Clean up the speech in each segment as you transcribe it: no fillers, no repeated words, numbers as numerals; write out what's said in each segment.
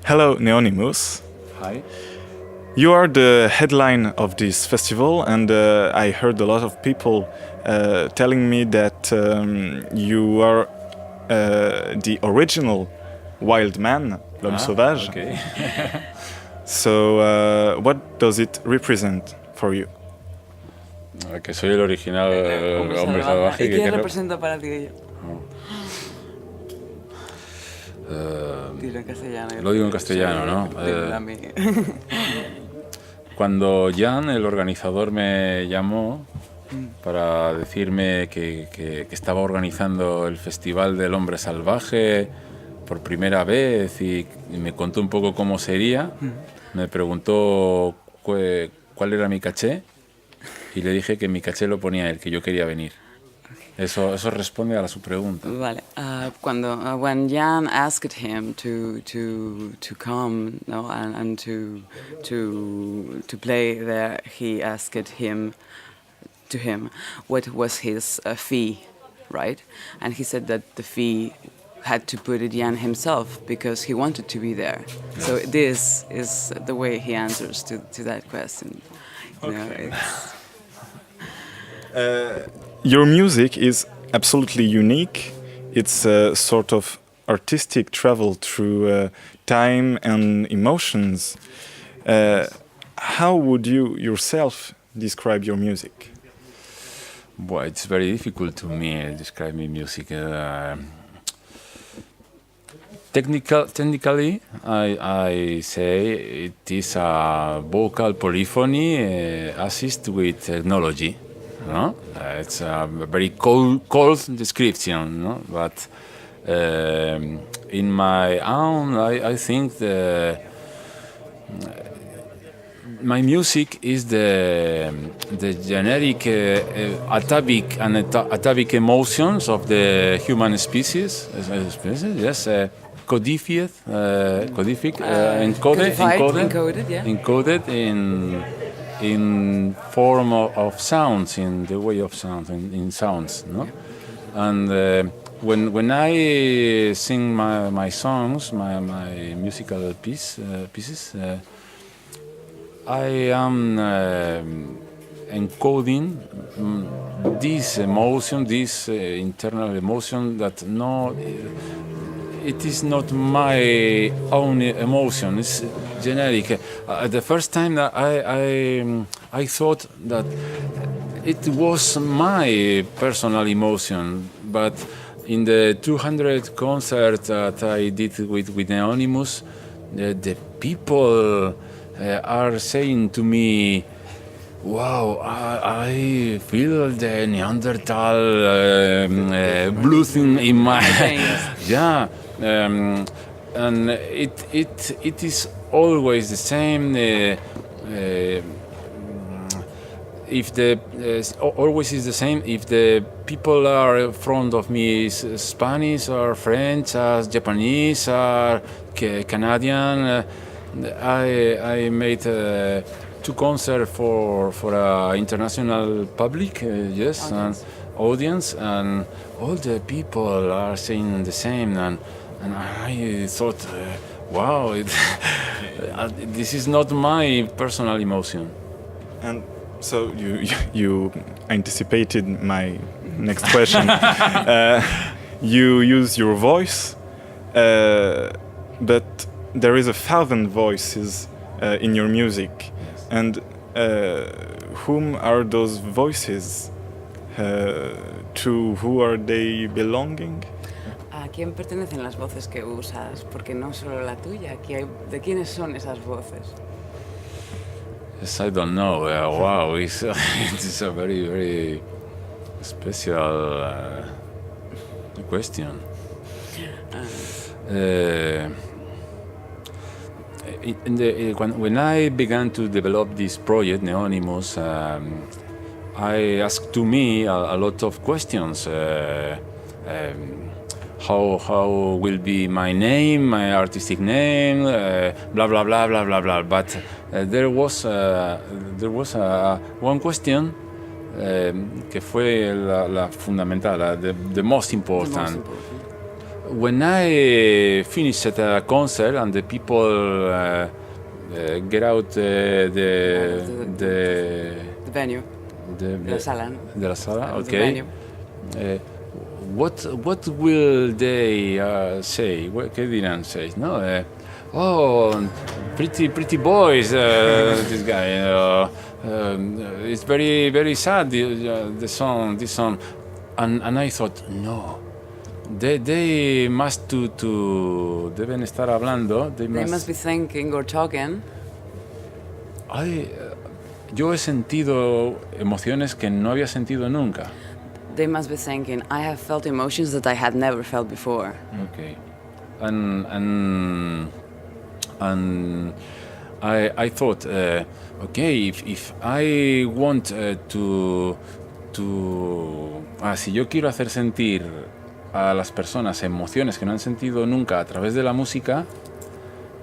Hello, Neonimus. Hi. You are the headline of this festival, and I heard a lot of people telling me that you are the original wild man, L'Homme Sauvage. Okay. So, what does it represent for you? Que soy el original hombre salvaje. ¿Y que qué no- representa para ti ello? Dilo en castellano. Lo digo en castellano, ¿no? Dímelo a mí. Cuando Jan, el organizador, me llamó para decirme que estaba organizando el Festival del Hombre Salvaje por primera vez y me contó un poco cómo sería, me preguntó cuál era mi caché y le dije que mi caché lo ponía él, que yo quería venir. Eso responde a su pregunta. Vale. When Jan asked him to come, no, and to play there, he asked him what was his fee, right? And he said that the fee had to put it Jan himself because he wanted to be there. So this is the way he answers to that question. You know, Your music is absolutely unique. It's a sort of artistic travel through time and emotions. How would you yourself describe your music? Well, it's very difficult to me describe my music. Technically, I say it is a vocal polyphony assist with technology. No? It's a very cold description, no? But in my own, I think my music is the generic atavic emotions of the human species. Yes, codified, encoded in form of sounds, in the way of sounds, in sounds, no? And when I sing my songs, my musical pieces, I am encoding this emotion, this internal emotion that it is not my own emotion. It's generic. The first time that I thought that it was my personal emotion, but in the 200 concerts that I did with Neonimus, the people are saying to me, "Wow, I feel the Neanderthal blues in my yeah." And it is always the same. If the always is the same. If the people are in front of me is Spanish or French, or Japanese or Canadian, I made 2 concerts for an international public, yes, audience, and all the people are saying the same, and I thought, wow, this is not my personal emotion. And so you anticipated my next question. You use your voice, but there is 1,000 voices in your music. Yes. And whom are those voices? To who are they belonging? ¿A quién pertenecen las voces que usas? Porque no solo la tuya, ¿de quiénes son esas voces? Yes, I don't know. Wow, it's a very, very special question. When I began to develop this project, Neonimus, I asked to me a lot of questions. How will be my name, my artistic name, blah blah blah blah blah blah. But there was one question que fue la fundamental, the most important. when I finish at a concert and the people get out the The venue, la sala, ¿no? de la sala, The okay. venue. What will they say? ¿Qué dirán? Say, no, oh, pretty boys. This guy. It's very very sad. This song, and I thought no. They must deben estar hablando. They must be thinking or talking. Yo he sentido emociones que no había sentido nunca. They must be thinking, I have felt emotions that I had never felt before. Okay, and I thought, okay, if I want si yo quiero hacer sentir a las personas emociones que no han sentido nunca a través de la música,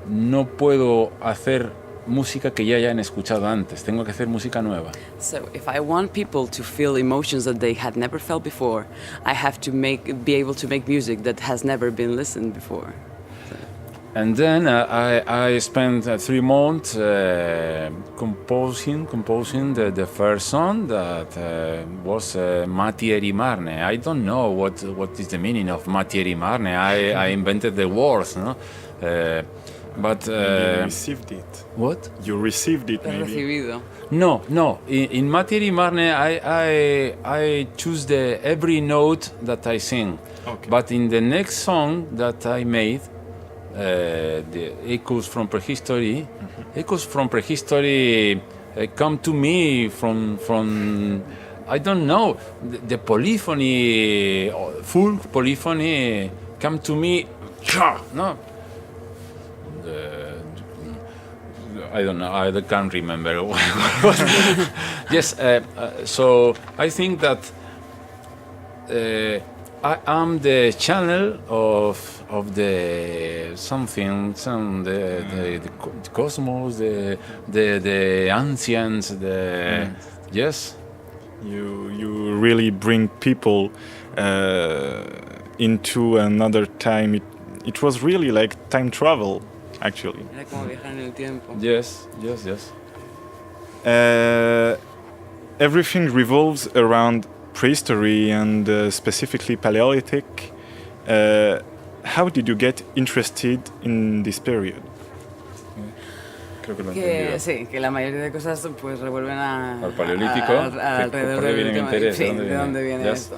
no puedo hacer música que ya hayan escuchado antes, tengo que hacer música nueva. So if I want people to feel emotions that they had never felt before, I have to be able to make music that has never been listened before. And then I spent 3 months composing the first song that was Matière et Marne. I don't know what is the meaning of Matière et Marne. I invented the words, no? But you received it. What? You received it, maybe. Recibido. No. In Matière et Marne, I choose every note that I sing. Okay. But in the next song that I made, the echoes from prehistory. Echoes from prehistory come to me from I don't know, the polyphony, full polyphony come to me. No, I don't know. I can't remember. Yes. So I think that I am the channel of the the cosmos, the ancients, yes. You really bring people into another time. It was really like time travel, actually. Era como viajar en el tiempo. Yes. Everything revolves around prehistory and specifically Paleolithic. How did you get interested in this period? Creo que lo Que entendió. sí, que la mayoría de cosas pues revuelven Al paleolítico. alrededor ¿Por qué viene del mi tema. interés? Sí, ¿de dónde viene Yes. esto?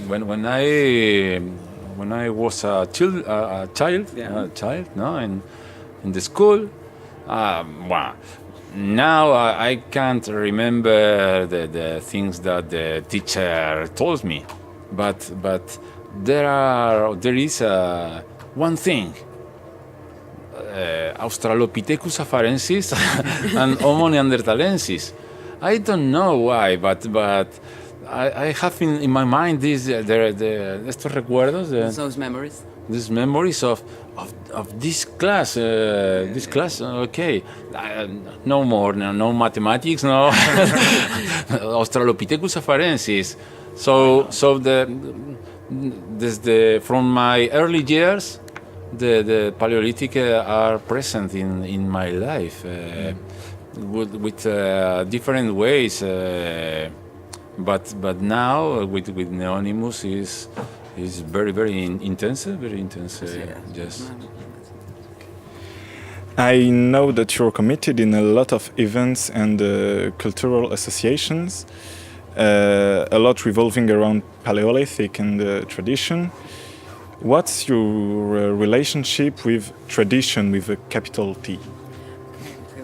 When I was a child, no, in the school, well, now I can't remember the things that the teacher told me, but there is one thing. Australopithecus afarensis and Homo neanderthalensis. I don't know why, but I have in my mind estos recuerdos, Those memories. these memories of this class. This class, okay. No more, no mathematics, no. Australopithecus afarensis. So from my early years, the Paleolithic are present in my life with different ways. But now with Neonimus is very intense. Yes. I know that you're committed in a lot of events and cultural associations, a lot revolving around Paleolithic and tradition. What's your relationship with tradition with a capital T?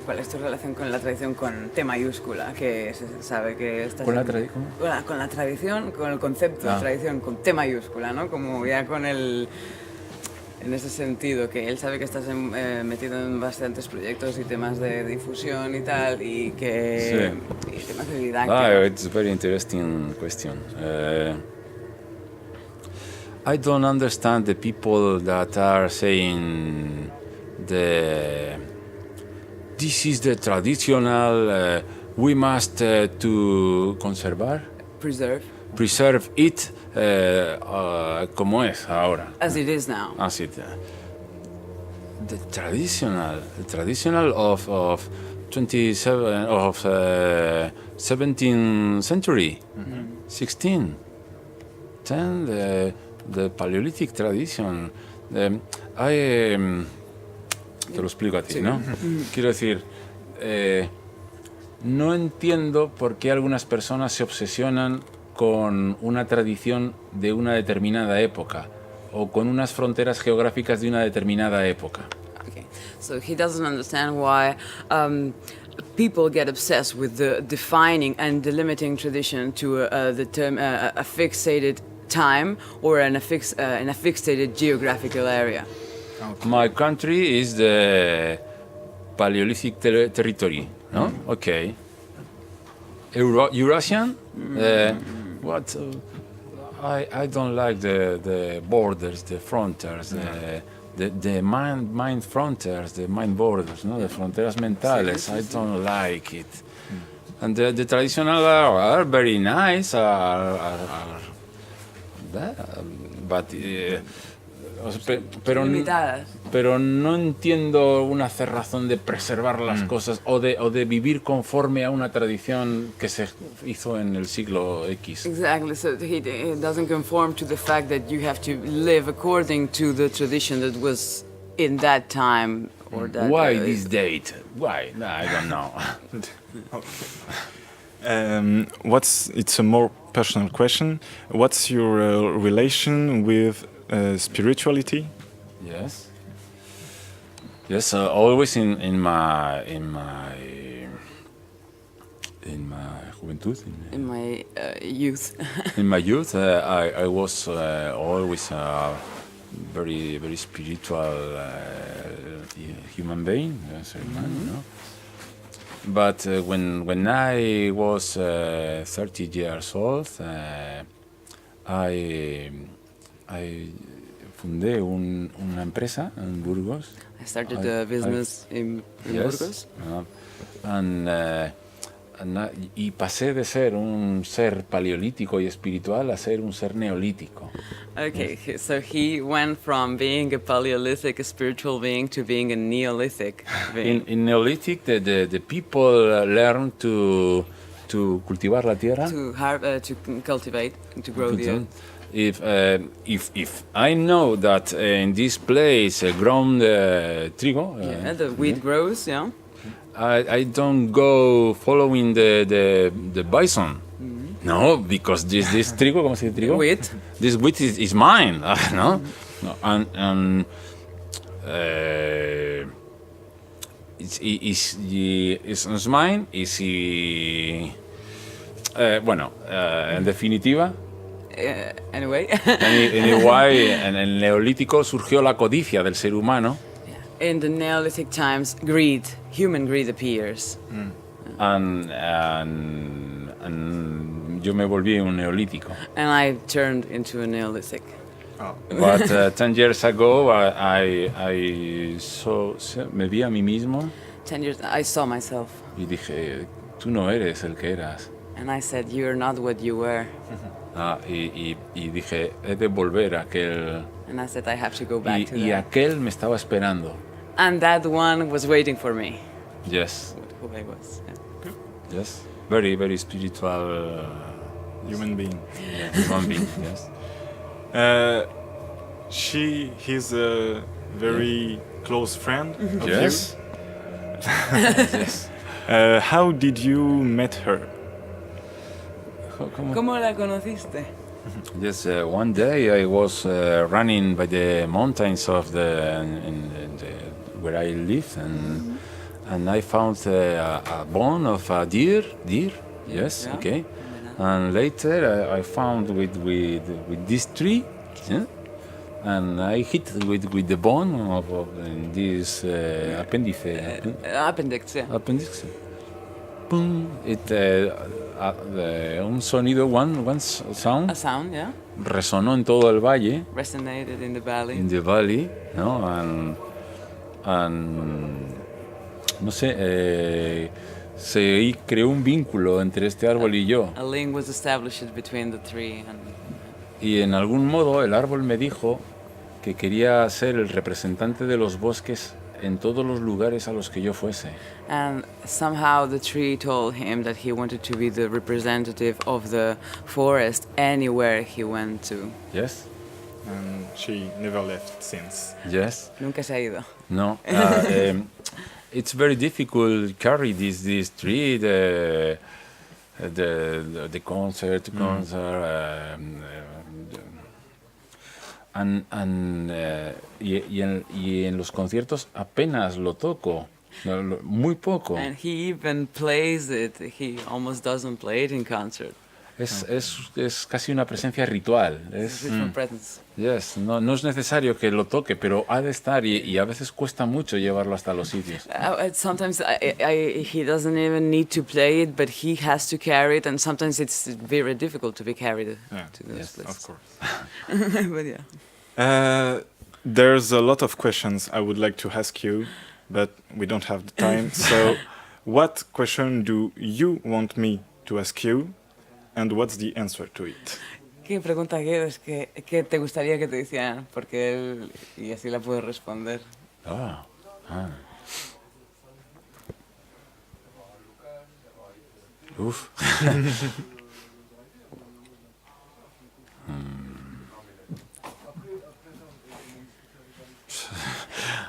¿Cuál es tu relación con la tradición con T mayúscula? Que se sabe que estás ¿Con la tradición? Con la tradición, con el concepto de tradición con T mayúscula, ¿no? Como ya con el... En ese sentido, que él sabe que estás metido en bastantes proyectos y temas de difusión y tal, y que... Sí. Y temas de didáctica. It's a very interesting question. I don't understand the people that are saying this is the traditional, we must to conservar. Preserve. preserve it como es ahora. As it is now. Así the traditional of 27 of 17th century, 16, 10 the Paleolithic tradition. Te lo explico a ti, ¿no? Quiero decir, no entiendo por qué algunas personas se obsesionan con una tradición de una determinada época o con unas fronteras geográficas de una determinada época. Okay. So he doesn't understand why people get obsessed with the defining and delimiting tradition to the term a fixated time or in a fixated geographical area. Okay. My country is the Paleolithic territory, no? Okay. Eurasian? What? I don't like the borders, the frontiers, the mind frontiers, the mind borders, no? The fronteras mentales. I don't like it. And the traditional are very nice, but pero no entiendo una cerrazón de preservar las cosas o de vivir conforme a una tradición que se hizo en el siglo X. Exactly, so he doesn't conform to the fact that you have to live according to the tradition that was in that time or that. Why this date? Why? I don't know. It's a more personal question. What's your relation with spirituality? Yes. Always in my juventud. In my youth. In my youth, I was always a very very spiritual human being, as a man, you know. But when I was 30 years old, I fundé una empresa en Burgos. I started a business in Burgos. Y pasé de ser un ser paleolítico y espiritual a ser un ser neolítico. Okay, so he went from being a Paleolithic, a spiritual being, to being a Neolithic being. In Neolithic, the people learn to cultivar la tierra. To cultivate, to grow the earth. If I know that in this place grown trigo, the wheat grows, yeah. I don't go following the bison. No, because this trigo, ¿cómo se dice trigo? Wheat. This wheat is mine, no? No, and it's mine. Bueno, en definitiva. Anyway. Anyway, en el Neolítico surgió la codicia del ser humano. In the Neolithic times, human greed appears. And yo me volví un neolítico. And I turned into a Neolithic. Oh. But 10 years ago, I me vi a mí mismo. 10 years, I saw myself. Y dije, tú no eres el que eras. And I said, you're not what you were. Y dije, he de volver a aquel. And I said, I have to go back to y that. aquel me estaba esperando. And that one was waiting for me. Yes. Who I was. Yeah. Yes. Very, very spiritual Human being. Yeah, human being, yes. He's a very close friend of Yes. you. Yes. How did you met her? ¿Cómo la conociste? Yes, one day I was running by the mountains of where I live, and I found a bone of a deer. Yes, Yeah. okay. And later I found with this tree, yeah? And I hit with the bone of this appendix. Appendix. Boom! Un sonido, one sound. A sound, yeah. Resonó en todo el valle. Resonated in the valley. In the valley, ¿no? And no sé, se creó un vínculo entre este árbol y yo. A link was established between the tree and Y en algún modo el árbol me dijo que quería ser el representante de los bosques en todos los lugares a los que yo fuese. and somehow the tree told him that he wanted to be the representative of the forest anywhere he went to. Yes? And she never left since. Yes? Nunca se ha ido. No. It's very difficult to carry this tree, the concert, y en los conciertos apenas lo toco, muy poco. And he even plays it. He almost doesn't play it in concert. Es casi una presencia ritual. It's a different presence. Yes, no es necesario que lo toque, pero ha de estar y a veces cuesta mucho llevarlo hasta los sitios. Sometimes he doesn't even need to play it, but he has to carry it, and sometimes it's very difficult to be carried to those places. Of course. But yeah. There's a lot of questions I would like to ask you, but we don't have the time. So, what question do you want me to ask you, and what's the answer to it? ¿Qué pregunta quieres que te gustaría que te hicieran? Porque y así la puedo responder. Ah. Uf.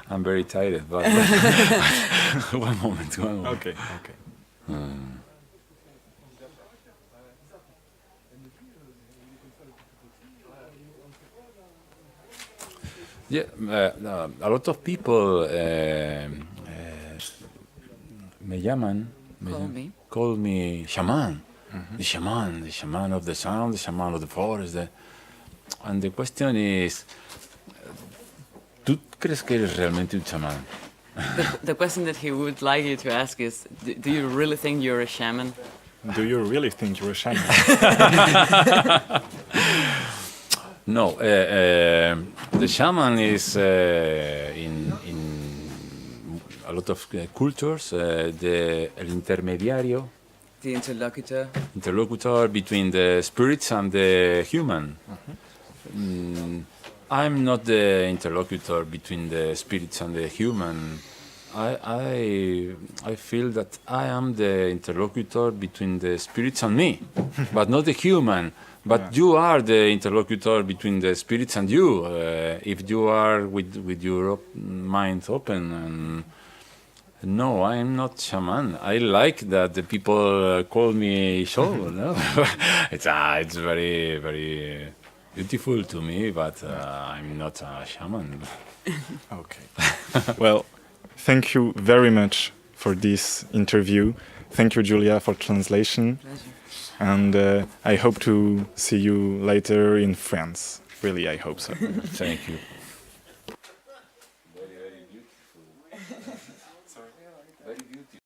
I'm very tired, but one moment. Okay. Yeah, a lot of people call me shaman. The shaman of the sound, the shaman of the forest. And the question is, ¿tú crees que eres realmente un chamán? The question that he would like you to ask is, do you really think you're a shaman? Do you really think you're a shaman? No, the shaman is in a lot of cultures el intermediario, The interlocutor between the spirits and the human. I'm not the interlocutor between the spirits and the human. I feel that I am the interlocutor between the spirits and me, but not the human. But you are the interlocutor between the spirits and you, if you are with your mind open. And no, I am not shaman. I like that the people call me show. No? It's very, very beautiful to me, but I'm not a shaman. Okay. Well, thank you very much for this interview. Thank you, Julia, for translation. Pleasure. And I hope to see you later in France. Really, I hope so. Thank you.